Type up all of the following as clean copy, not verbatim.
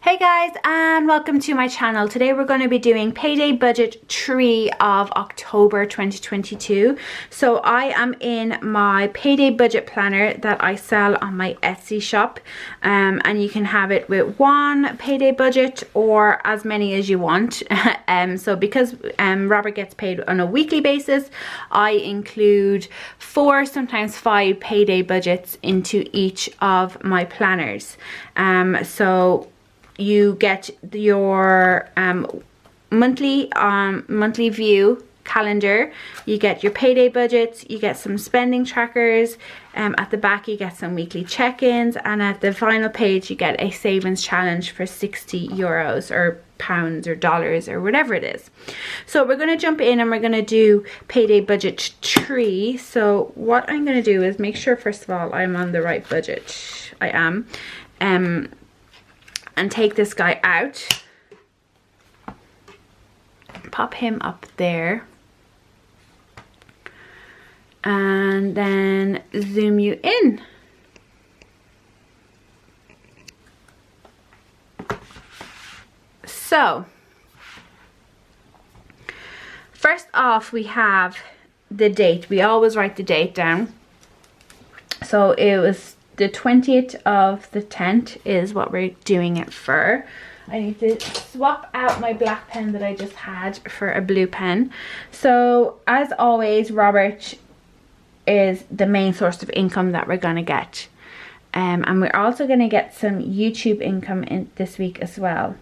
Hey guys, and welcome to my channel. Today we're going to be doing Payday Budget 3 of October 2022. So I am in my Payday Budget planner that I sell on my Etsy shop, and you can have it with one Payday Budget or as many as you want. So because Robert gets paid on a weekly basis, I include 4, sometimes 5 Payday Budgets into each of my planners. So you get your monthly view calendar, you get your payday budgets, you get some spending trackers, at the back you get some weekly check-ins, and at the final page you get a savings challenge for 60 euros or pounds or dollars or whatever it is. So we're going to jump in and we're going to do Payday Budget 3. So what I'm going to do is make sure first of all I'm on the right budget. I am. And take this guy out, pop him up there, and then zoom you in. So first off we have the date. We always write the date down. So it was the 20th of the 10th is what we're doing it for. I need to swap out my black pen that I just had for a blue pen. So as always, Robert is the main source of income that we're going to get. And we're also going to get some YouTube income in this week as well.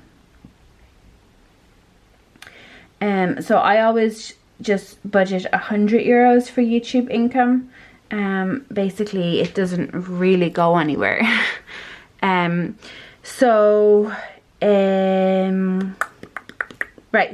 So I always just budget 100 euros for YouTube income. Basically it doesn't really go anywhere. Right,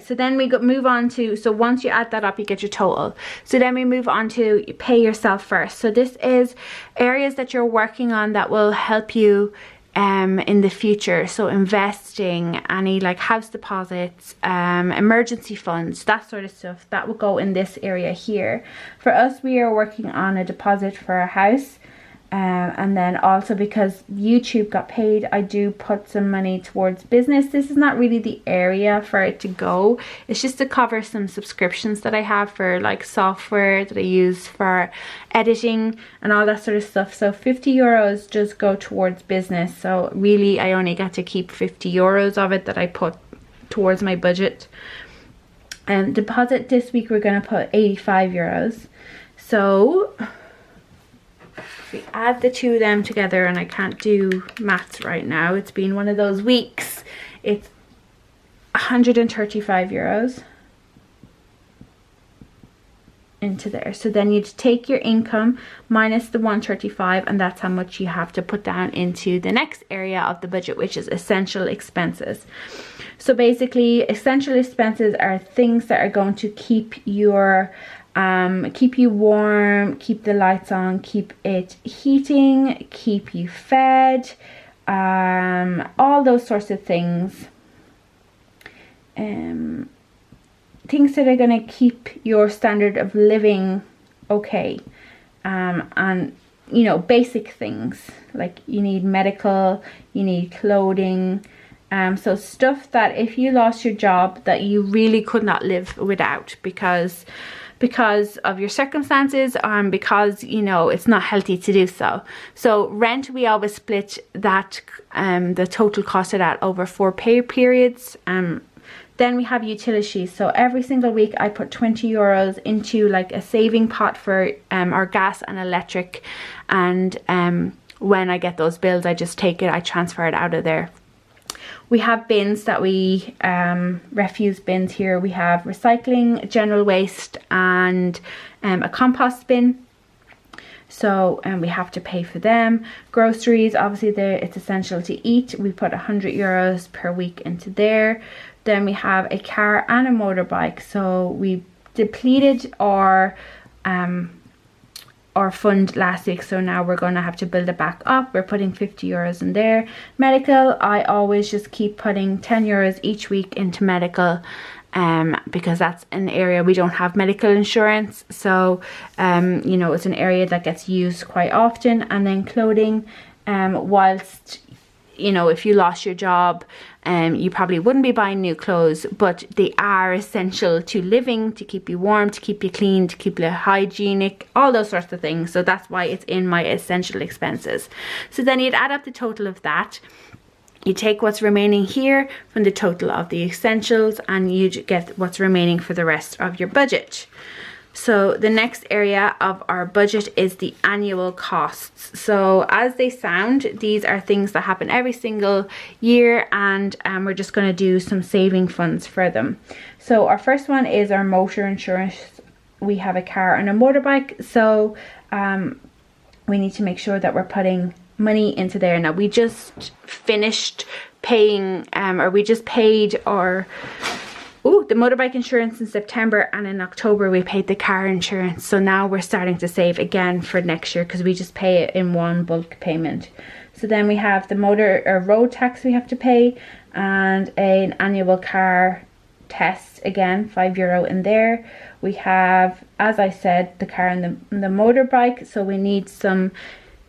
so then we move on to, so once you add that up you get your total. So then we move on to pay yourself first. So this is areas that you're working on that will help you in the future. So investing, any like house deposits, emergency funds, that sort of stuff, that will go in this area here. For us, we are working on a deposit for a house, and then also because YouTube got paid, I do put some money towards business. This is not really the area for it to go. It's just to cover some subscriptions that I have for like software that I use for editing and all that sort of stuff. So 50 euros just go towards business. So really I only get to keep 50 euros of it that I put towards my budget. And deposit this week we're going to put 85 euros. So we add the two of them together, and I can't do maths right now, it's been one of those weeks. It's 135 euros into there. So then you'd take your income minus the 135, and that's how much you have to put down into the next area of the budget, which is essential expenses. So basically essential expenses are things that are going to keep your keep you warm, keep the lights on, keep it heating, keep you fed, all those sorts of things. Things that are going to keep your standard of living okay. And you know, basic things like you need medical, you need clothing, so stuff that if you lost your job that you really could not live without because of your circumstances, because you know it's not healthy to do so. So rent, we always split that, the total cost of that over 4 pay periods. Then we have utilities. So every single week I put 20 euros into like a saving pot for our gas and electric, and when I get those bills I just take it, I transfer it out of there. We have bins that we, refuse bins here. We have recycling, general waste, and a compost bin. So we have to pay for them. Groceries, obviously it's essential to eat. We put 100 euros per week into there. Then we have a car and a motorbike. So we depleted our fund last week, so now we're going to have to build it back up. We're putting 50 euros in there. Medical, I always just keep putting 10 euros each week into medical, because that's an area we don't have medical insurance, so you know, it's an area that gets used quite often. And then clothing, whilst you know, if you lost your job, you probably wouldn't be buying new clothes, but they are essential to living, to keep you warm, to keep you clean, to keep you hygienic, all those sorts of things. So that's why it's in my essential expenses. So then you'd add up the total of that. You take what's remaining here from the total of the essentials, and you get what's remaining for the rest of your budget. So the next area of our budget is the annual costs. So as they sound, these are things that happen every single year, and we're just going to do some saving funds for them. So our first one is our motor insurance. We have a car and a motorbike, so we need to make sure that we're putting money into there. Now we just finished paying or we just paid our the motorbike insurance in September, and in October we paid the car insurance. So now we're starting to save again for next year because we just pay it in one bulk payment. So then we have the motor or road tax we have to pay, and an annual car test, again €5 in there. We have, as I said, the car and the motorbike, so we need some,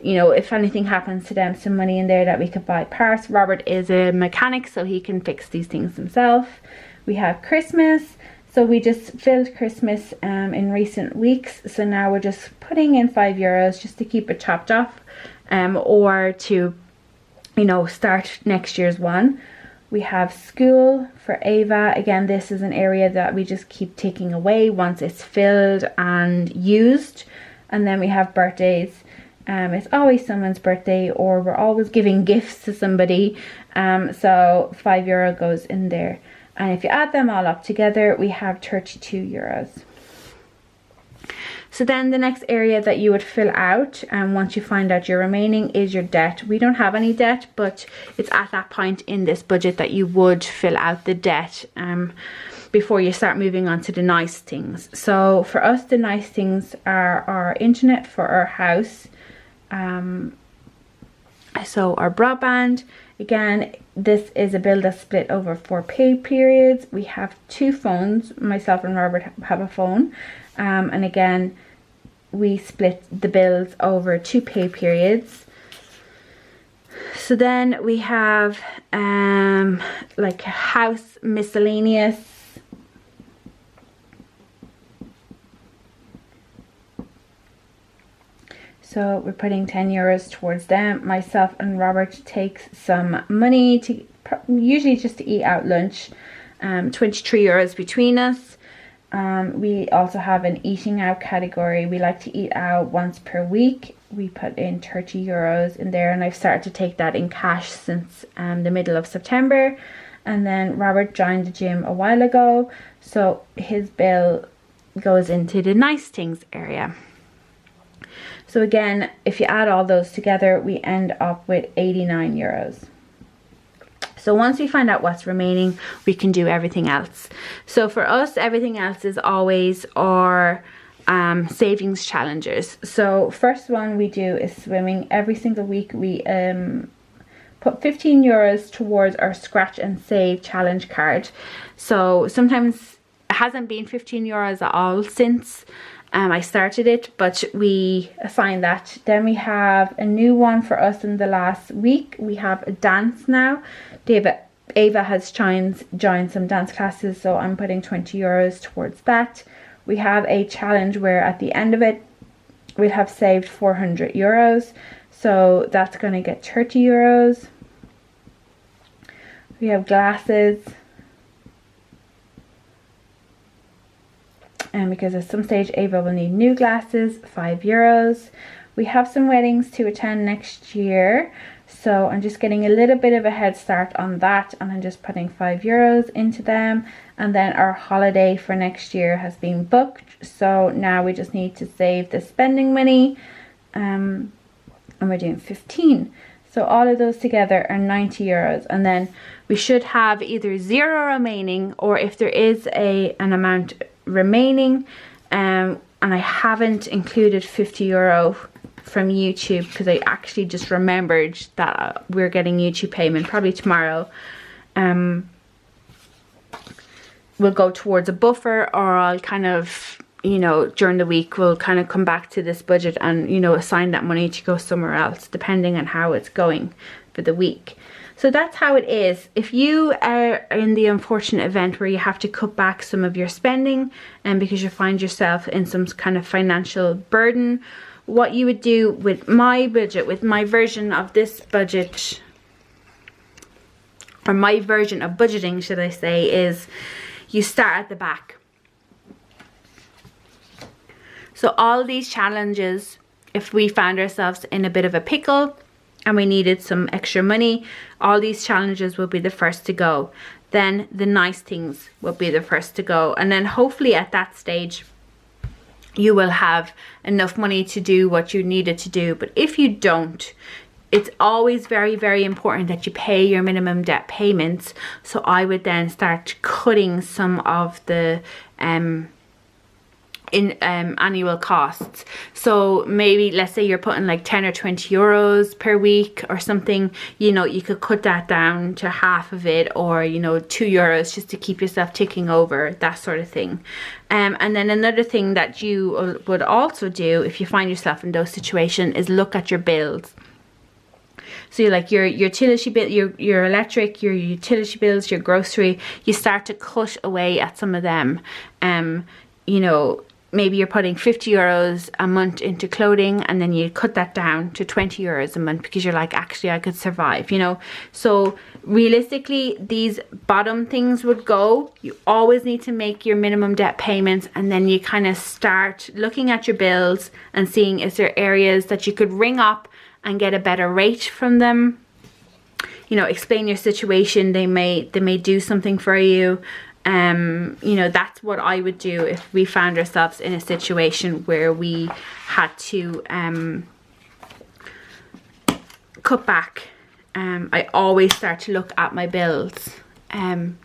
you know, if anything happens to them, some money in there that we could buy parts. Robert is a mechanic, so he can fix these things himself. We have Christmas, so we just filled Christmas in recent weeks, so now we're just putting in €5 just to keep it topped off, or to, you know, start next year's one. We have school for Ava. Again, this is an area that we just keep taking away once it's filled and used. And then we have birthdays. It's always someone's birthday, or we're always giving gifts to somebody, so €5 goes in there. And if you add them all up together, we have €32. So then the next area that you would fill out, and once you find out your remaining, is your debt. We don't have any debt, but it's at that point in this budget that you would fill out the debt before you start moving on to the nice things. So for us, the nice things are our internet for our house, so our broadband. Again, this is a bill that's split over 4 pay periods. We have 2 phones. Myself and Robert have a phone. And again, we split the bills over 2 pay periods. So then we have like house miscellaneous. So we're putting €10 towards them. Myself and Robert takes some money to usually just to eat out lunch. €23 between us. We also have an eating out category. We like to eat out once per week. We put in €30 in there, and I've started to take that in cash since the middle of September. And then Robert joined the gym a while ago, so his bill goes into the nice things area. So again, if you add all those together, we end up with €89. So once we find out what's remaining, we can do everything else. So for us, everything else is always our savings challenges. So first one we do is swimming. Every single week we put €15 towards our scratch and save challenge card. So sometimes it hasn't been €15 at all since I started it, but we assign that. Then we have a new one for us in the last week. We have a dance now. Ava has joined some dance classes, so I'm putting €20 towards that. We have a challenge where at the end of it, we'll have saved €400. So that's going to get €30. We have glasses. And because at some stage Ava will need new glasses, €5. We have some weddings to attend next year, so I'm just getting a little bit of a head start on that, and I'm just putting €5 into them. And then our holiday for next year has been booked, so now we just need to save the spending money, and we're doing 15. So all of those together are €90, and then we should have either 0 remaining, or if there is an amount remaining, and I haven't included €50 from YouTube because I actually just remembered that we're getting YouTube payment probably tomorrow. We'll go towards a buffer, or I'll kind of, you know, during the week we'll kind of come back to this budget and, you know, assign that money to go somewhere else depending on how it's going for the week. So that's how it is. If you are in the unfortunate event where you have to cut back some of your spending and because you find yourself in some kind of financial burden, what you would do with my budget, with my version of this budget, or my version of budgeting, should I say, is you start at the back. So all these challenges, if we found ourselves in a bit of a pickle and we needed some extra money, all these challenges will be the first to go. Then the nice things will be the first to go. And then hopefully at that stage, you will have enough money to do what you needed to do. But if you don't, it's always very, very important that you pay your minimum debt payments. So I would then start cutting some of the annual costs. So maybe let's say you're putting like 10 or 20 euros per week or something, you know, you could cut that down to half of it, or, you know, 2 euros just to keep yourself ticking over, that sort of thing. And then another thing that you would also do if you find yourself in those situations is look at your bills. So you're like your utility bill, your electric, your utility bills, your grocery, you start to cut away at some of them. You know, maybe you're putting 50 euros a month into clothing, and then you cut that down to 20 euros a month because you're like, actually I could survive, you know. So realistically, these bottom things would go. You always need to make your minimum debt payments, and then you kind of start looking at your bills and seeing, is there areas that you could ring up and get a better rate from them. You know, explain your situation. They may do something for you. You know, that's what I would do if we found ourselves in a situation where we had to cut back. I always start to look at my bills.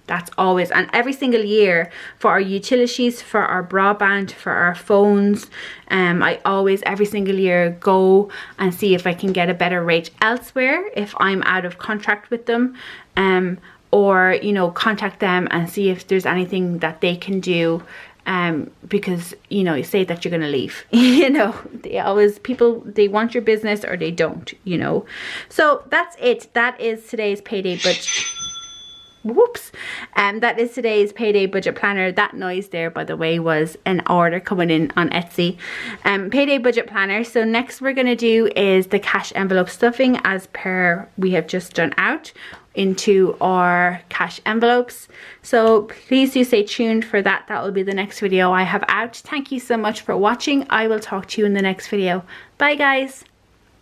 That's always, and every single year for our utilities, for our broadband, for our phones, I always every single year go and see if I can get a better rate elsewhere if I'm out of contract with them, or, you know, contact them and see if there's anything that they can do, because, you know, you say that you're gonna leave. You know, people want your business or they don't, you know. So that's it. That is today's payday budget. Whoops. That is today's payday budget planner. That noise there, by the way, was an order coming in on Etsy. Payday budget planner. So next we're going to do is the cash envelope stuffing, as per we have just done out into our cash envelopes. So please do stay tuned for that. That will be the next video I have out. Thank you so much for watching. I will talk to you in the next video. Bye guys.